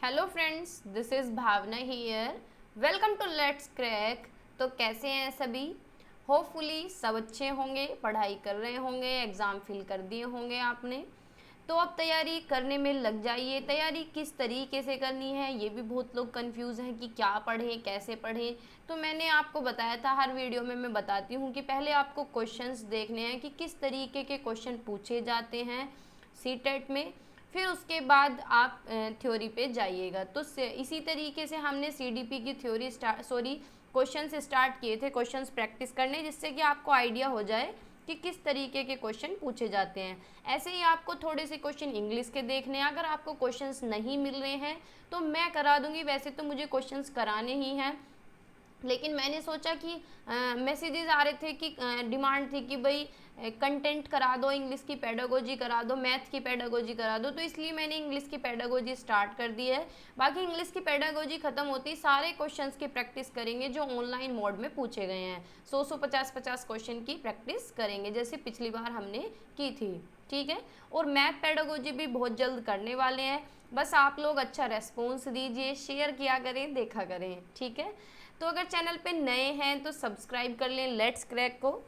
Hello friends, this is Bhavna here. Welcome to Let's Crack. तो कैसे हैं सभी? होपफुली सब अच्छे होंगे, पढ़ाई कर रहे होंगे, एग्ज़ाम फिल कर दिए होंगे आपने। तो अब तैयारी करने में लग जाइए। तैयारी किस तरीके से करनी है ये भी बहुत लोग कंफ्यूज हैं कि क्या पढ़ें, कैसे पढ़ें। तो मैंने आपको बताया था, हर वीडियो में मैं बताती हूँ कि पहले आपको क्वेश्चंस देखने हैं कि किस तरीके के क्वेश्चन पूछे जाते हैं सीटेट में, फिर उसके बाद आप थ्योरी पे जाइएगा। तो इसी तरीके से हमने सीडीपी की थ्योरी क्वेश्चंस स्टार्ट किए थे, क्वेश्चंस प्रैक्टिस करने, जिससे कि आपको आइडिया हो जाए कि किस तरीके के क्वेश्चन पूछे जाते हैं। ऐसे ही आपको थोड़े से क्वेश्चन इंग्लिश के देखने हैं। अगर आपको क्वेश्चंस नहीं मिल रहे हैं तो मैं करा दूंगी, वैसे तो मुझे क्वेश्चंस कराने ही हैं, लेकिन मैंने सोचा कि मैसेजेस आ रहे थे कि डिमांड थी कि भाई कंटेंट करा दो, इंग्लिश की पेडागोजी करा दो, मैथ की पेडागोजी करा दो, तो इसलिए मैंने इंग्लिश की पेडागोजी स्टार्ट कर दी है। बाकी इंग्लिश की पेडागोजी ख़त्म होती सारे क्वेश्चंस की प्रैक्टिस करेंगे जो ऑनलाइन मोड में पूछे गए हैं। 100-150 क्वेश्चन की प्रैक्टिस करेंगे जैसे पिछली बार हमने की थी, ठीक है। और मैथ पेडागोजी भी बहुत जल्द करने वाले हैं, बस आप लोग अच्छा रेस्पॉन्स दीजिए, शेयर किया करें, देखा करें, ठीक है। तो अगर चैनल पे नए हैं तो सब्सक्राइब कर लें लेट्स क्रैक को।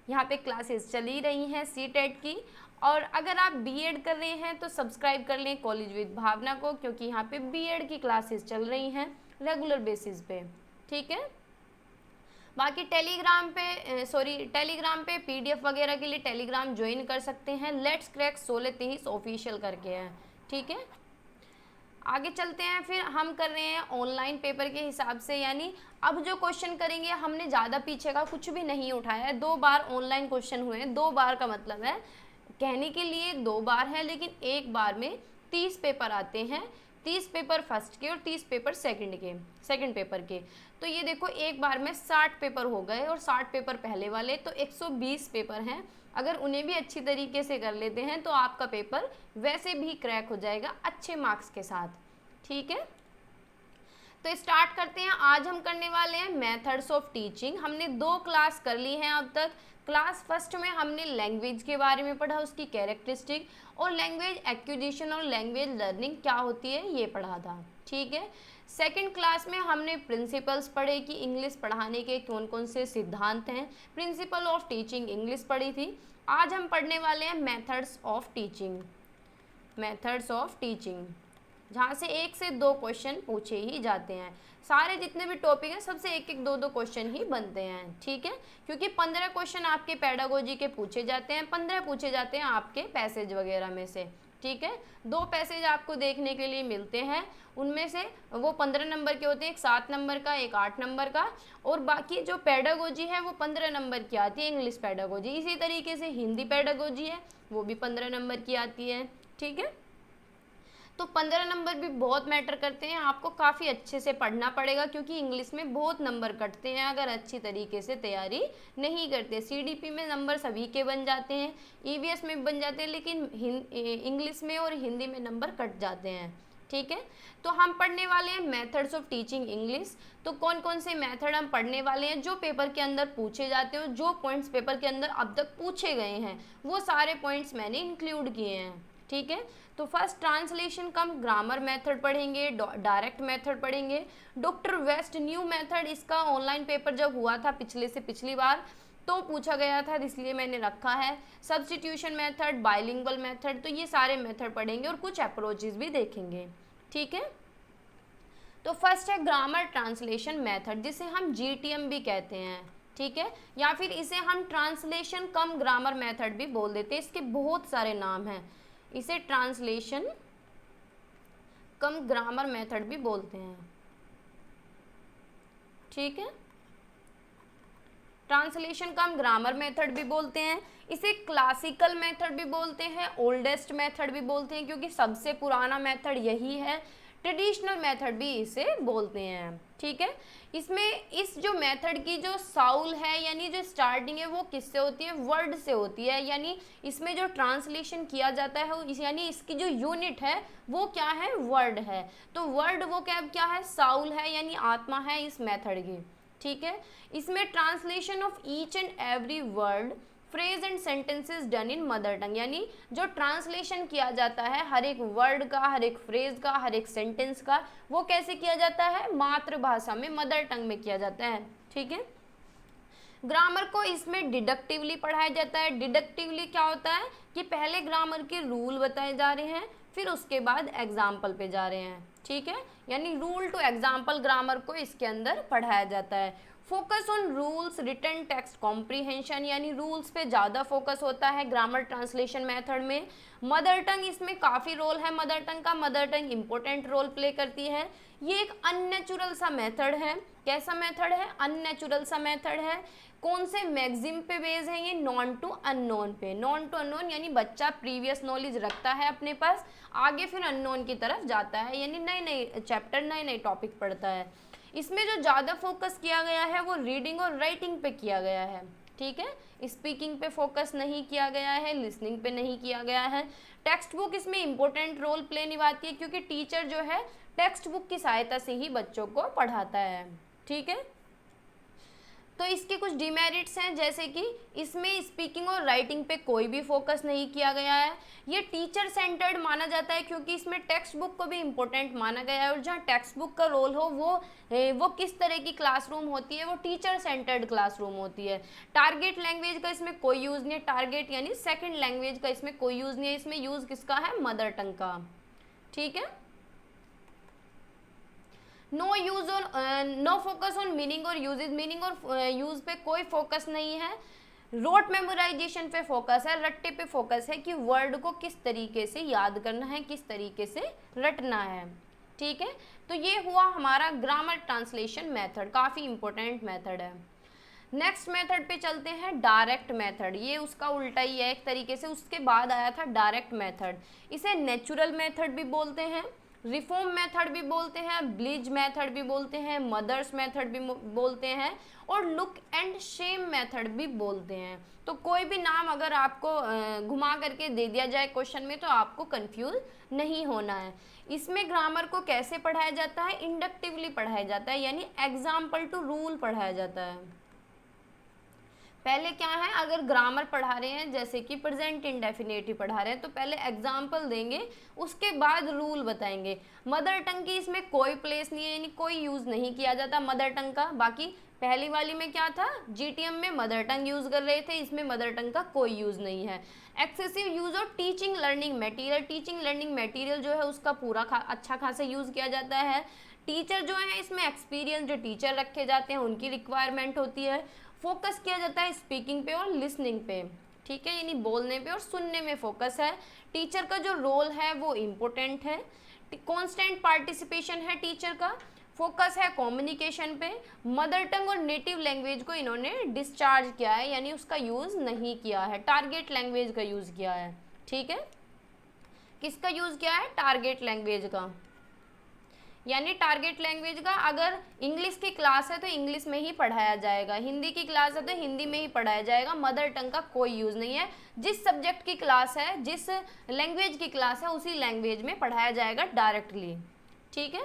यहाँ पे क्लासेस चली रही हैं सीटेट की, और अगर आप बीएड कर रहे हैं तो सब्सक्राइब कर लें कॉलेज विद भावना को, क्योंकि यहाँ पे बीएड की क्लासेस चल रही हैं रेगुलर बेसिस पे, ठीक है। बाकी टेलीग्राम पे पीडीएफ वगैरह के लिए टेलीग्राम ज्वाइन कर सकते हैं। लेट्स क्रैक 1623 ऑफिशियल करके है, ठीक है। आगे चलते हैं, फिर हम कर रहे हैं ऑनलाइन पेपर के हिसाब से, यानी अब जो क्वेश्चन करेंगे हमने ज़्यादा पीछे का कुछ भी नहीं उठाया है। 2 बार ऑनलाइन क्वेश्चन हुए हैं, 2 बार का मतलब है कहने के लिए 2 बार है, लेकिन एक बार में 30 पेपर आते हैं। 30 पेपर फर्स्ट के और 30 पेपर सेकंड पेपर के। तो ये देखो एक बार में 60 पेपर हो गए, और 60 पेपर पहले वाले, तो 120 पेपर हैं। अगर उन्हें भी अच्छी तरीके से कर लेते हैं तो आपका पेपर वैसे भी क्रैक हो जाएगा अच्छे मार्क्स के साथ, ठीक है। तो स्टार्ट करते हैं। आज हम करने वाले हैं मेथड्स ऑफ टीचिंग। हमने 2 क्लास कर ली हैं अब तक। क्लास फर्स्ट में हमने लैंग्वेज के बारे में पढ़ा, उसकी कैरेक्टरिस्टिक, और लैंग्वेज एक्विजिशन और लैंग्वेज लर्निंग क्या होती है ये पढ़ा था, ठीक है। सेकंड क्लास में हमने प्रिंसिपल्स पढ़े कि इंग्लिश पढ़ाने के कौन कौन से सिद्धांत हैं, प्रिंसिपल ऑफ टीचिंग इंग्लिश पढ़ी थी। आज हम पढ़ने वाले हैं मेथड्स ऑफ टीचिंग, जहाँ से 1 से 2 क्वेश्चन पूछे ही जाते हैं। सारे जितने भी टॉपिक हैं सबसे 1-1, 2-2 क्वेश्चन ही बनते हैं, ठीक है। क्योंकि 15 क्वेश्चन आपके पेडागोजी के पूछे जाते हैं, 15 पूछे जाते हैं आपके पैसेज वगैरह में से, ठीक है। 2 पैसेज आपको देखने के लिए मिलते हैं, उनमें से वो 15 नंबर के होते हैं, एक 7 नंबर का, एक 8 नंबर का, और बाकी जो पेडागोजी है वो 15 नंबर की आती है, इंग्लिश पेडागोजी। इसी तरीके से हिंदी पेडागोजी है, वो भी 15 नंबर की आती है, ठीक है। तो 15 नंबर भी बहुत मैटर करते हैं, आपको काफ़ी अच्छे से पढ़ना पड़ेगा, क्योंकि इंग्लिश में बहुत नंबर कटते हैं अगर अच्छी तरीके से तैयारी नहीं करते। सीडीपी में नंबर सभी के बन जाते हैं, ईवीएस में बन जाते हैं, लेकिन इंग्लिश में और हिंदी में नंबर कट जाते हैं, ठीक है। तो हम पढ़ने वाले हैं मेथड्स ऑफ टीचिंग इंग्लिश। तो कौन कौन से मेथड हम पढ़ने वाले हैं जो पेपर के अंदर पूछे जाते हैं, जो पॉइंट्स पेपर के अंदर अब तक पूछे गए हैं वो सारे पॉइंट्स मैंने इंक्लूड किए हैं, ठीक है। तो फर्स्ट ट्रांसलेशन कम ग्रामर मेथड पढ़ेंगे, डायरेक्ट मेथड पढ़ेंगे, डॉक्टर वेस्ट न्यू मेथड, इसका ऑनलाइन पेपर जब हुआ था पिछली बार तो पूछा गया था, इसलिए मैंने रखा है। सब्स्टिट्यूशन मेथड, बाइलिंगुअल मेथड, तो ये सारे मेथड पढ़ेंगे और कुछ अप्रोचेस भी देखेंगे, ठीक है। तो फर्स्ट है ग्रामर ट्रांसलेशन मेथड, जिसे हम जीटीएम भी कहते हैं, ठीक है, या फिर इसे हम ट्रांसलेशन कम ग्रामर मेथड भी बोल देते हैं। इसके बहुत सारे नाम हैं, इसे ट्रांसलेशन कम ग्रामर मेथड भी बोलते हैं, ठीक है। ट्रांसलेशन कम ग्रामर मेथड भी बोलते हैं, इसे क्लासिकल मेथड भी बोलते हैं, ओल्डेस्ट मेथड भी बोलते हैं, क्योंकि सबसे पुराना मेथड यही है। ट्रेडिशनल मेथड भी इसे बोलते हैं, ठीक है। इसमें इस जो मेथड की जो साउल है, यानी जो स्टार्टिंग है, वो किससे होती है? वर्ड से होती है। यानी इसमें जो ट्रांसलेशन किया जाता है, यानी इसकी जो यूनिट है वो क्या है? वर्ड है। तो वर्ड वो क्या है? साउल है, यानी आत्मा है इस मेथड की, ठीक है। इसमें translation of each and every word phrase and sentences done in mother tongue, यानी जो ट्रांसलेशन किया जाता है हर एक वर्ड का, हर एक फ्रेज का, हर एक सेंटेंस का, वो कैसे किया जाता है, मातृभाषा में, मदर टंग में किया जाता है। ठीक है। ग्रामर को इसमें डिडक्टिवली पढ़ाया जाता है। डिडक्टिवली क्या होता है कि पहले ग्रामर के रूल बताए जा रहे हैं, फिर उसके बाद एग्जाम्पल पे जा रहे हैं। ठीक है, यानी रूल टू एग्जाम्पल ग्रामर को इसके अंदर पढ़ाया जाता है। Focus on rules written text comprehension, यानी रूल्स पे ज़्यादा फोकस होता है ग्रामर ट्रांसलेशन मेथड में। मदर टंग इसमें काफ़ी रोल है मदर टंग का, mother tongue important role play करती है। ये एक अननेचुरल सा मेथड है। कैसा मेथड है, अननेचुरल सा मेथड है। कौन से मैगजिम पे बेस है ये, नॉन टू अननोन पे। नॉन टू अननोन यानी बच्चा प्रीवियस नॉलेज रखता है अपने पास, आगे फिर अननोन की तरफ जाता है, यानी नए नए चैप्टर, नए नए टॉपिक पढ़ता है। इसमें जो ज़्यादा फोकस किया गया है वो रीडिंग और राइटिंग पे किया गया है। ठीक है, स्पीकिंग पे फोकस नहीं किया गया है, लिसनिंग पे नहीं किया गया है। टेक्स्ट बुक इसमें इंपॉर्टेंट रोल प्ले निभाती है, क्योंकि टीचर जो है टेक्स्ट बुक की सहायता से ही बच्चों को पढ़ाता है। ठीक है, तो इसके कुछ डिमेरिट्स हैं, जैसे कि इसमें स्पीकिंग और राइटिंग पे कोई भी फोकस नहीं किया गया है। ये टीचर सेंटर्ड माना जाता है, क्योंकि इसमें टेक्स्ट बुक को भी इम्पोर्टेंट माना गया है, और जहाँ टेक्स्ट बुक का रोल हो वो किस तरह की क्लासरूम होती है, वो टीचर सेंटर्ड क्लासरूम होती है। टारगेट लैंग्वेज का इसमें कोई यूज़ नहीं है। टारगेट यानी सेकेंड लैंग्वेज का इसमें कोई यूज़ नहीं है। इसमें यूज़ किसका है, मदर टंग का। ठीक है, no use on, no focus on meaning और यूजेज, मीनिंग और यूज पे कोई फोकस नहीं है। रोट मेमोराइजेशन पे फोकस है, रट्टे पे फोकस है, कि वर्ड को किस तरीके से याद करना है, किस तरीके से रटना है। ठीक है, तो ये हुआ हमारा ग्रामर ट्रांसलेशन मेथड, काफ़ी इंपॉर्टेंट मेथड है। नेक्स्ट मेथड पे चलते हैं, डायरेक्ट मेथड। ये उसका उल्टा ही है एक तरीके से, उसके बाद आया था डायरेक्ट मेथड। इसे नेचुरल मेथड भी बोलते हैं, रिफॉर्म मेथड भी बोलते हैं, ब्लिज मेथड भी बोलते हैं, मदर्स मेथड भी बोलते हैं, और लुक एंड शेम मेथड भी बोलते हैं। तो कोई भी नाम अगर आपको घुमा करके दे दिया जाए क्वेश्चन में, तो आपको कंफ्यूज नहीं होना है। इसमें ग्रामर को कैसे पढ़ाया जाता है, इंडक्टिवली पढ़ाया जाता है, यानी एग्जाम्पल टू रूल पढ़ाया जाता है। पहले क्या है, अगर ग्रामर पढ़ा रहे हैं, जैसे कि प्रेजेंट इंडेफिनेटिव पढ़ा रहे हैं, तो पहले एग्जाम्पल देंगे, उसके बाद रूल बताएंगे। मदर टंग की इसमें कोई प्लेस नहीं है, यानी कोई यूज़ नहीं किया जाता मदर टंग का। बाकी पहली वाली में क्या था, जीटीएम में मदर टंग यूज़ कर रहे थे, इसमें मदर टंग का कोई यूज़ नहीं है। Excessive use of teaching learning material, teaching learning material जो है उसका पूरा अच्छा खासा यूज़ किया जाता है। टीचर जो है इसमें एक्सपीरियंस जो टीचर रखे जाते हैं उनकी रिक्वायरमेंट होती है। फोकस किया जाता है स्पीकिंग पे और लिसनिंग पे। ठीक है, यानी बोलने पे और सुनने में फोकस है। टीचर का जो रोल है वो इम्पोर्टेंट है। कांस्टेंट पार्टिसिपेशन है टीचर का। फोकस है कम्युनिकेशन पे। मदर टंग और नेटिव लैंग्वेज को इन्होंने डिस्चार्ज किया है, यानी उसका यूज़ नहीं किया है, टारगेट लैंग्वेज का यूज़ किया है। ठीक है, किसका यूज़ किया है, टारगेट लैंग्वेज का। यानी टारगेट लैंग्वेज का अगर इंग्लिश की क्लास है तो इंग्लिश में ही पढ़ाया जाएगा, हिंदी की क्लास है तो हिंदी में ही पढ़ाया जाएगा, मदर टंग का कोई यूज़ नहीं है। जिस सब्जेक्ट की क्लास है, जिस लैंग्वेज की क्लास है, उसी लैंग्वेज में पढ़ाया जाएगा डायरेक्टली। ठीक है,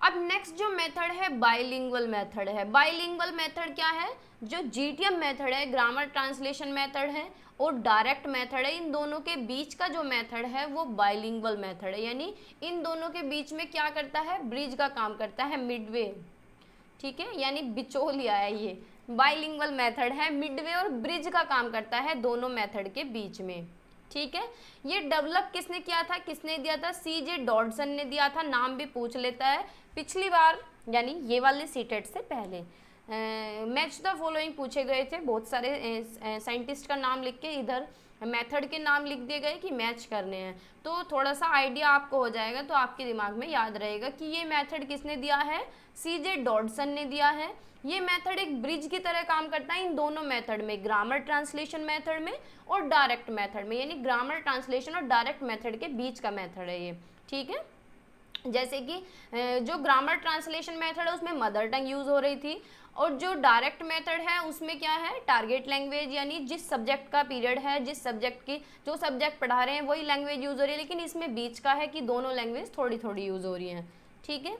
अब नेक्स्ट जो मेथड है बाइलिंगुअल मेथड है। बाइलिंगुअल मेथड क्या है, जो जीटीएम मेथड है, ग्रामर ट्रांसलेशन मेथड है, और डायरेक्ट मेथड है, इन दोनों के बीच का जो मेथड है वो बाइलिंगुअल मेथड है। यानी इन दोनों के बीच में क्या करता है, ब्रिज का काम करता है, मिडवे। ठीक है, यानी बिचौलिया है ये, बाइलिंगुअल मेथड है, मिडवे और ब्रिज का काम करता है दोनों मेथड के बीच में। ठीक है, ये डेवलप किसने किया था, किसने दिया था, सीजे डॉडसन ने दिया था। नाम भी पूछ लेता है पिछली बार, यानी ये वाले सीटेट से पहले मैच द फॉलोइंग पूछे गए थे, बहुत सारे साइंटिस्ट का नाम लिख के इधर मेथड के नाम लिख दिए गए कि मैच करने हैं, तो थोड़ा सा आइडिया आपको हो जाएगा, तो आपके दिमाग में याद रहेगा कि ये मेथड किसने दिया है, सीजे डॉडसन ने दिया है। ये मेथड एक ब्रिज की तरह काम करता है इन दोनों मेथड में, ग्रामर ट्रांसलेशन मेथड में और डायरेक्ट मेथड में, यानी ग्रामर ट्रांसलेशन और डायरेक्ट मेथड के बीच का मेथड है ये। ठीक है, जैसे कि जो ग्रामर ट्रांसलेशन मेथड है उसमें मदर टंग यूज़ हो रही थी, और जो डायरेक्ट मेथड है उसमें क्या है, टारगेट लैंग्वेज, यानी जिस सब्जेक्ट का पीरियड है, जिस सब्जेक्ट की जो सब्जेक्ट पढ़ा रहे हैं वही लैंग्वेज यूज़ हो रही है, लेकिन इसमें बीच का है कि दोनों लैंग्वेज थोड़ी थोड़ी यूज़ हो रही हैं। ठीक है,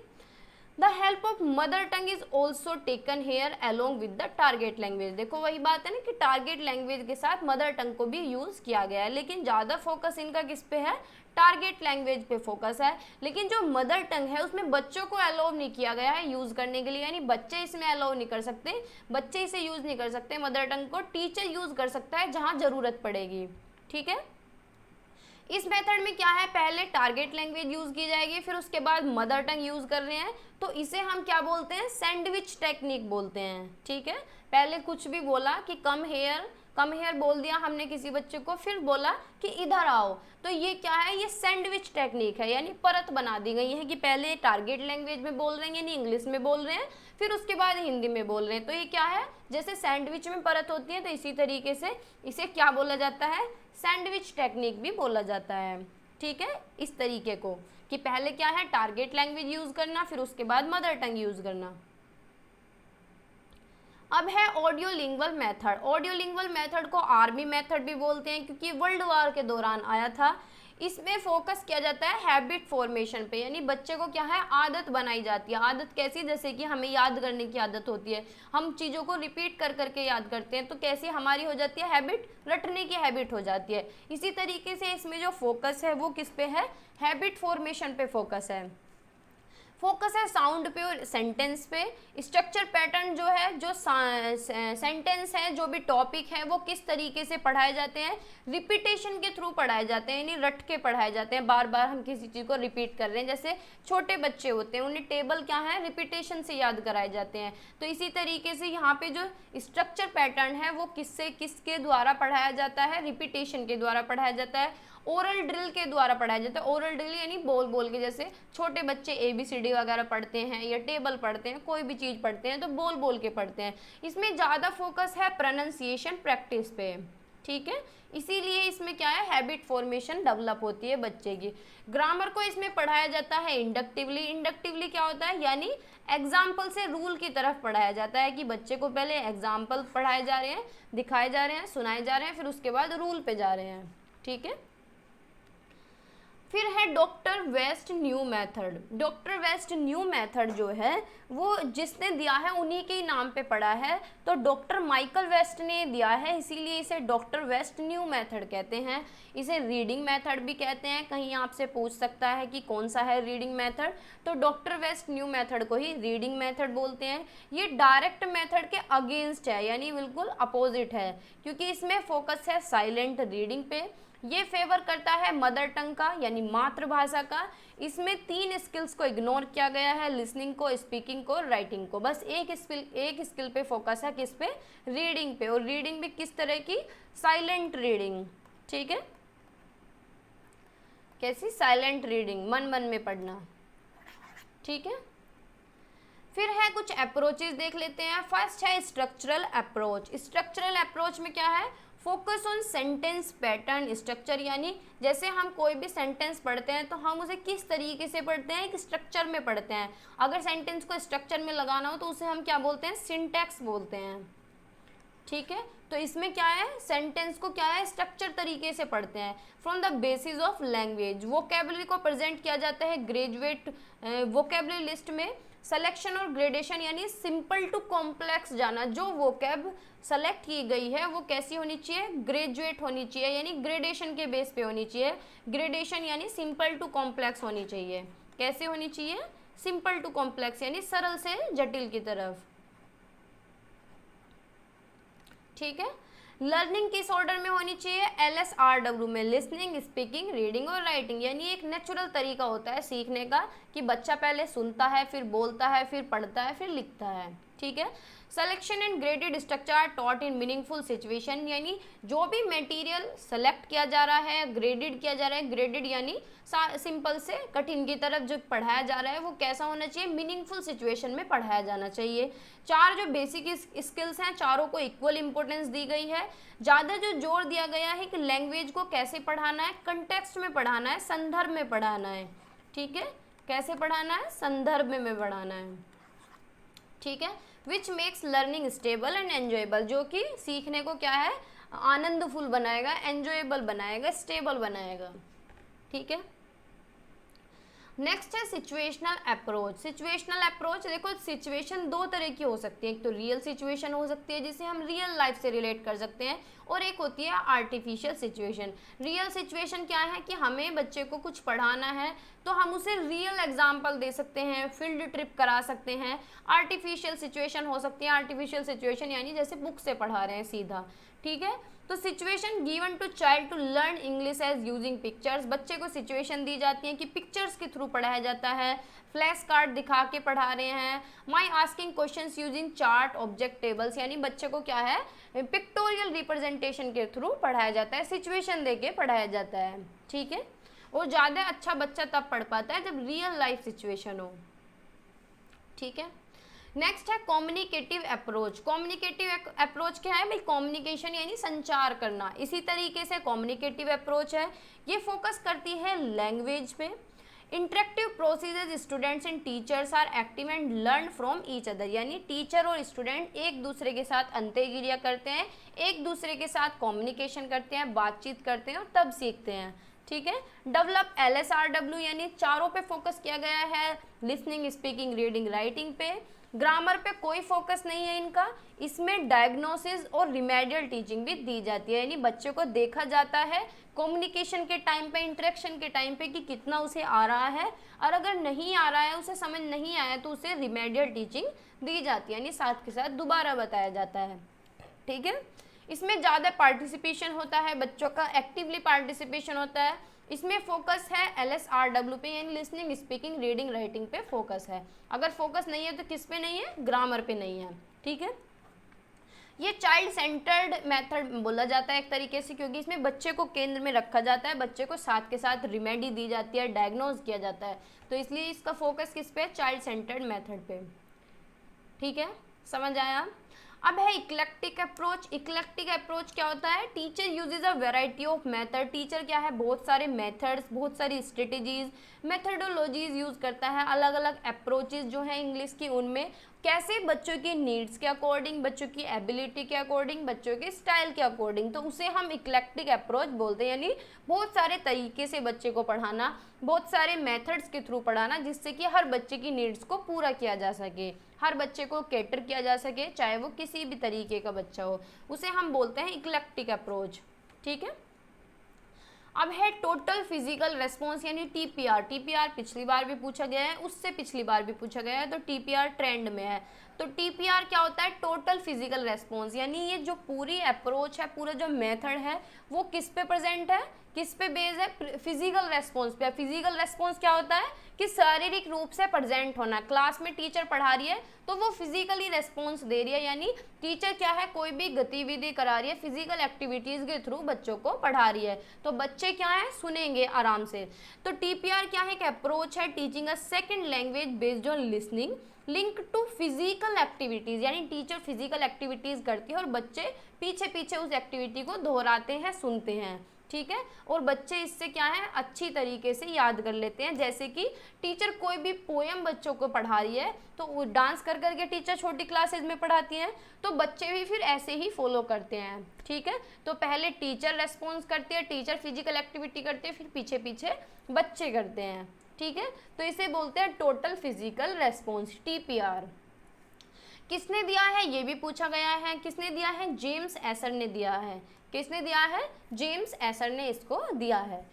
the help of mother tongue is also taken here along with the target language. देखो वही बात है ना कि टारगेट लैंग्वेज के साथ मदर टंग को भी यूज किया गया है, लेकिन ज़्यादा फोकस इनका किस पे है, टारगेट लैंग्वेज पे फोकस है। लेकिन जो मदर टंग है उसमें बच्चों को अलाउ नहीं किया गया है यूज करने के लिए, यानी बच्चे इसमें अलाउ नहीं कर सकते, बच्चे इसे यूज नहीं कर सकते मदर टंग को, टीचर यूज कर सकता है जहाँ जरूरत पड़ेगी। ठीक है, इस मेथड में क्या है, पहले टारगेट लैंग्वेज यूज की जाएगी, फिर उसके बाद मदर टंग यूज कर रहे हैं, तो इसे हम क्या बोलते हैं, सैंडविच टेक्निक बोलते हैं। ठीक है, पहले कुछ भी बोला कि कम हेयर बोल दिया हमने किसी बच्चे को, फिर बोला कि इधर आओ, तो ये क्या है, ये सैंडविच टेक्निक है, यानी परत बना दी गई है कि पहले टारगेट लैंग्वेज में बोल रहे हैं यानी इंग्लिश में बोल रहे हैं, फिर उसके बाद हिंदी में बोल रहे हैं। तो ये क्या है, जैसे सैंडविच में परत होती है, तो इसी तरीके से इसे क्या बोला जाता है, सैंडविच टेक्निक भी बोला जाता है। ठीक है, इस तरीके को कि पहले क्या है, टारगेट लैंग्वेज यूज करना, फिर उसके बाद मदर टंग यूज करना। अब है audio lingual method. Audio lingual method को आर्मी मेथड भी बोलते हैं क्योंकि वर्ल्ड वार के दौरान आया था। इसमें फोकस किया जाता है हैबिट फॉर्मेशन पे, यानी बच्चे को क्या है, आदत बनाई जाती है। आदत कैसी, जैसे कि हमें याद करने की आदत होती है, हम चीज़ों को रिपीट कर करके याद करते हैं, तो कैसी हमारी हो जाती है हैबिट, रटने की हैबिट हो जाती है। इसी तरीके से इसमें जो फोकस है वो किस पे है, हैबिट फॉर्मेशन पे फोकस है। फोकस है साउंड पे और सेंटेंस पे। स्ट्रक्चर पैटर्न जो है, जो सेंटेंस है, जो भी टॉपिक है वो किस तरीके से पढ़ाए जाते हैं, रिपीटेशन के थ्रू पढ़ाए जाते हैं, यानी रट के पढ़ाए जाते हैं, बार बार हम किसी चीज़ को रिपीट कर रहे हैं। जैसे छोटे बच्चे होते हैं उन्हें टेबल क्या है, रिपीटेशन से याद कराए जाते हैं। तो इसी तरीके से यहाँ पे जो स्ट्रक्चर पैटर्न है वो किसके द्वारा पढ़ाया जाता है, रिपीटेशन के द्वारा पढ़ाया जाता है, ओरल ड्रिल के द्वारा पढ़ाया जाता है। ओरल ड्रिल यानी बोल बोल के, जैसे छोटे बच्चे ABCD वगैरह पढ़ते हैं या टेबल पढ़ते हैं, कोई भी चीज़ पढ़ते हैं तो बोल बोल के पढ़ते हैं। इसमें ज़्यादा फोकस है प्रोनाउंसिएशन प्रैक्टिस पे। ठीक है, इसीलिए इसमें क्या है, हैबिट फॉर्मेशन डेवलप होती है बच्चे की। ग्रामर को इसमें पढ़ाया जाता है इंडक्टिवली। इंडक्टिवली क्या होता है, यानी एग्जाम्पल से रूल की तरफ पढ़ाया जाता है कि बच्चे को पहले एग्जाम्पल पढ़ाए जा रहे हैं, दिखाए जा रहे हैं, सुनाए जा रहे हैं, फिर उसके बाद रूल पे जा रहे हैं। ठीक है, फिर है Dr West new method. Dr West new method जो है वो जिसने दिया है उन्हीं के ही नाम पे पड़ा है, तो डॉक्टर माइकल वेस्ट ने दिया है, इसीलिए इसे डॉक्टर वेस्ट न्यू मेथड कहते हैं। इसे रीडिंग मेथड भी कहते हैं, कहीं आपसे पूछ सकता है कि कौन सा है रीडिंग मेथड, तो डॉक्टर वेस्ट न्यू मेथड को ही रीडिंग मेथड बोलते हैं। ये डायरेक्ट मेथड के अगेंस्ट है, यानी बिल्कुल अपोजिट है, क्योंकि इसमें फोकस है साइलेंट रीडिंग पे। ये फेवर करता है मदर टंग का, यानी मातृभाषा का। इसमें 3 स्किल्स को इग्नोर किया गया है, लिसनिंग को, स्पीकिंग को, राइटिंग को। बस एक स्किल पे फोकस है, किस पे, रीडिंग पे, और रीडिंग भी किस तरह की, साइलेंट रीडिंग। ठीक है, कैसी, साइलेंट रीडिंग, मन मन में पढ़ना। ठीक है, फिर है कुछ अप्रोचेस देख लेते हैं। फर्स्ट है स्ट्रक्चरल अप्रोच। स्ट्रक्चरल अप्रोच में क्या है, focus on sentence pattern structure, यानी जैसे हम कोई भी सेंटेंस पढ़ते हैं तो हम उसे किस तरीके से पढ़ते हैं, एक स्ट्रक्चर में पढ़ते हैं। अगर सेंटेंस को स्ट्रक्चर में लगाना हो तो उसे हम क्या बोलते हैं, सिंटैक्स बोलते हैं। ठीक है, तो इसमें क्या है, सेंटेंस को क्या है, स्ट्रक्चर तरीके से पढ़ते हैं। From the basis of language, vocabulary को प्रेजेंट किया जाता है ग्रेजुएट वोकेबलरी लिस्ट में। सिलेक्शन और ग्रेडेशन, यानी सिंपल टू कॉम्प्लेक्स जाना, जो वोकेब सेलेक्ट की गई है वो कैसी होनी चाहिए, ग्रेजुएट होनी चाहिए, यानी ग्रेडेशन के बेस पे होनी चाहिए। ग्रेडेशन यानी सिंपल टू कॉम्प्लेक्स होनी चाहिए। कैसे होनी चाहिए, सिंपल टू कॉम्प्लेक्स, यानी सरल से जटिल की तरफ। ठीक है, लर्निंग किस ऑर्डर में होनी चाहिए, LSRW में, लिसनिंग, स्पीकिंग, रीडिंग और राइटिंग। यानी एक नेचुरल तरीका होता है सीखने का कि बच्चा पहले सुनता है, फिर बोलता है, फिर पढ़ता है, फिर लिखता है। ठीक है, selection and graded structure are taught in meaningful situation, यानी जो भी मटेरियल सेलेक्ट किया जा रहा है, ग्रेडेड किया जा रहा है, ग्रेडेड यानी सिंपल से कठिन की तरफ जो पढ़ाया जा रहा है वो कैसा होना चाहिए, मीनिंगफुल सिचुएशन में पढ़ाया जाना चाहिए। 4 जो बेसिक स्किल्स हैं, चारों को इक्वल इंपॉर्टेंस दी गई है। ज़्यादा जो जोर दिया गया है कि लैंग्वेज को कैसे पढ़ाना है, कंटेक्स्ट में पढ़ाना है, संदर्भ में पढ़ाना है। ठीक है, कैसे पढ़ाना है, संदर्भ में पढ़ाना है। ठीक है, which makes learning stable and enjoyable, जो कि सीखने को क्या है, आनंदफुल बनाएगा, एंजॉयबल बनाएगा, स्टेबल बनाएगा। ठीक है, नेक्स्ट है सिचुएशनल अप्रोच। सिचुएशनल अप्रोच, देखो सिचुएशन दो तरह की हो सकती है, एक तो रियल सिचुएशन हो सकती है जिसे हम रियल लाइफ से रिलेट कर सकते हैं, और एक होती है आर्टिफिशियल सिचुएशन। रियल सिचुएशन क्या है कि हमें बच्चे को कुछ पढ़ाना है तो हम उसे रियल एग्जाम्पल दे सकते हैं, फील्ड ट्रिप करा सकते हैं। आर्टिफिशियल सिचुएशन हो सकती है, आर्टिफिशियल सिचुएशन यानी जैसे बुक से पढ़ा रहे हैं सीधा, ठीक है। तो situation given to child to learn English as using pictures, बच्चे को सिचुएशन दी जाती है कि पिक्चर्स के थ्रू पढ़ाया जाता है, फ्लैश कार्ड दिखा के पढ़ा रहे हैं। My asking questions using chart object tables, यानी बच्चे को क्या है पिक्टोरियल रिप्रेजेंटेशन के थ्रू पढ़ाया जाता है, सिचुएशन दे के पढ़ाया जाता है, ठीक है। और ज़्यादा अच्छा बच्चा तब पढ़ पाता है जब रियल लाइफ सिचुएशन हो, ठीक है। नेक्स्ट है कम्युनिकेटिव अप्रोच। कम्युनिकेटिव अप्रोच क्या है भाई, कम्युनिकेशन यानी संचार करना, इसी तरीके से कम्युनिकेटिव अप्रोच है। ये फोकस करती है लैंग्वेज पे। Interactive procedures, students and teachers are active and learn from each other, यानी टीचर और स्टूडेंट एक दूसरे के साथ अंतःक्रिया करते हैं, एक दूसरे के साथ कम्युनिकेशन करते हैं, बातचीत करते हैं और तब सीखते हैं, ठीक है। डेवलप LSRW, यानी चारों पे फोकस किया गया है, लिसनिंग, स्पीकिंग, रीडिंग, राइटिंग पे। ग्रामर पे कोई फोकस नहीं है इनका। इसमें डायग्नोसिस और रिमेडियल टीचिंग भी दी जाती है, यानी बच्चे को देखा जाता है कम्युनिकेशन के टाइम पे, इंटरेक्शन के टाइम पे कि कितना उसे आ रहा है, और अगर नहीं आ रहा है, उसे समझ नहीं आया तो उसे रिमेडियल टीचिंग दी जाती है, यानी साथ के साथ दोबारा बताया जाता है, ठीक है। इसमें ज़्यादा पार्टिसिपेशन होता है, बच्चों का एक्टिवली पार्टिसिपेशन होता है। इसमें फोकस है LSRW पे, यानी लिसनिंग, स्पीकिंग, रीडिंग, राइटिंग पे फोकस है। अगर फोकस नहीं है तो किस पे नहीं है, ग्रामर पे नहीं है, ठीक है। ये चाइल्ड सेंटर्ड मेथड बोला जाता है एक तरीके से, क्योंकि इसमें बच्चे को केंद्र में रखा जाता है, बच्चे को साथ के साथ रिमेडी दी जाती है, डायग्नोज किया जाता है, तो इसलिए इसका फोकस किस पे है, चाइल्ड सेंटर्ड मेथड पे, ठीक है। समझ आया। अब है इक्लेक्टिक अप्रोच। इक्लेक्टिक अप्रोच क्या होता है, teacher usage a variety of method. Teacher क्या है, बहुत सारे मेथड्स, बहुत सारी स्ट्रेटेजीज, मेथडोलॉजीज यूज करता है, अलग अलग अप्रोचेज जो है इंग्लिश की, उनमें कैसे बच्चों की नीड्स के अकॉर्डिंग, बच्चों की एबिलिटी के अकॉर्डिंग, बच्चों के स्टाइल के अकॉर्डिंग, तो उसे हम इक्लेक्टिक अप्रोच बोलते हैं, यानी बहुत सारे तरीके से बच्चे को पढ़ाना, बहुत सारे मेथड्स के थ्रू पढ़ाना, जिससे कि हर बच्चे की नीड्स को पूरा किया जा सके, हर बच्चे को कैटर किया जा सके, चाहे वो किसी भी तरीके का बच्चा हो, उसे हम बोलते हैं इक्लेक्टिक अप्रोच, ठीक है। अब है टोटल फिजिकल रेस्पॉन्स, यानी TPR। TPR पिछली बार भी पूछा गया है, उससे पिछली बार भी पूछा गया है, तो TPR ट्रेंड में है। तो TPR क्या होता है, टोटल फिजिकल रेस्पॉन्स, यानी ये जो पूरी अप्रोच है, पूरा जो मेथड है, वो किस पे प्रेजेंट है, किस पे बेस्ड है, फिजिकल रेस्पॉन्स पे। फिजिकल रेस्पॉन्स क्या होता है कि शारीरिक रूप से प्रेजेंट होना। क्लास में टीचर पढ़ा रही है तो वो फिजिकली रेस्पॉन्स दे रही है, यानी टीचर क्या है, कोई भी गतिविधि करा रही है, फिजिकल एक्टिविटीज के थ्रू बच्चों को पढ़ा रही है, तो बच्चे क्या है, सुनेंगे आराम से। तो TPR क्या है, एक अप्रोच है teaching a second language based on listening link to physical activities, यानी टीचर फिजिकल एक्टिविटीज करती है और बच्चे पीछे पीछे उस एक्टिविटी को दोहराते हैं, सुनते हैं, ठीक है। और बच्चे इससे क्या है, अच्छी तरीके से याद कर लेते हैं। जैसे कि टीचर कोई भी पोएम बच्चों को पढ़ा रही है, तो वो डांस कर करके टीचर छोटी क्लासेज में पढ़ाती हैं, तो बच्चे भी फिर ऐसे ही फॉलो करते हैं, ठीक है। तो पहले टीचर रेस्पॉन्स करती है, टीचर फिजिकल एक्टिविटी करती है, फिर पीछे पीछे बच्चे करते हैं, ठीक है। तो इसे बोलते हैं टोटल फिजिकल रेस्पॉन्स, TPR। किसने दिया है, ये भी पूछा गया है। किसने दिया है, जेम्स एसर ने दिया है। किसने दिया है, जेम्स एसर ने इसको दिया है।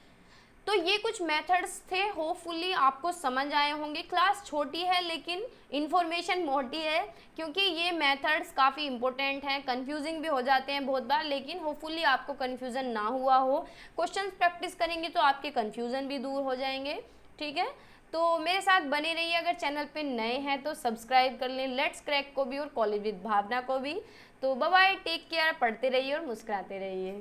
तो ये कुछ मेथड्स थे, होपफुली आपको समझ आए होंगे। क्लास छोटी है लेकिन इन्फॉर्मेशन मोटी है, क्योंकि ये मेथड्स काफ़ी इंपॉर्टेंट हैं, कंफ्यूजिंग भी हो जाते हैं बहुत बार, लेकिन होपफुली आपको कन्फ्यूज़न ना हुआ हो। क्वेश्चंस प्रैक्टिस करेंगे तो आपके कन्फ्यूज़न भी दूर हो जाएंगे, ठीक है। तो मेरे साथ बने रहिए। अगर चैनल पे नए हैं तो सब्सक्राइब कर लें, लेट्स क्रैक को भी और कॉलेज विद भावना को भी। तो बाय बाय, टेक केयर, पढ़ते रहिए और मुस्कुराते रहिए।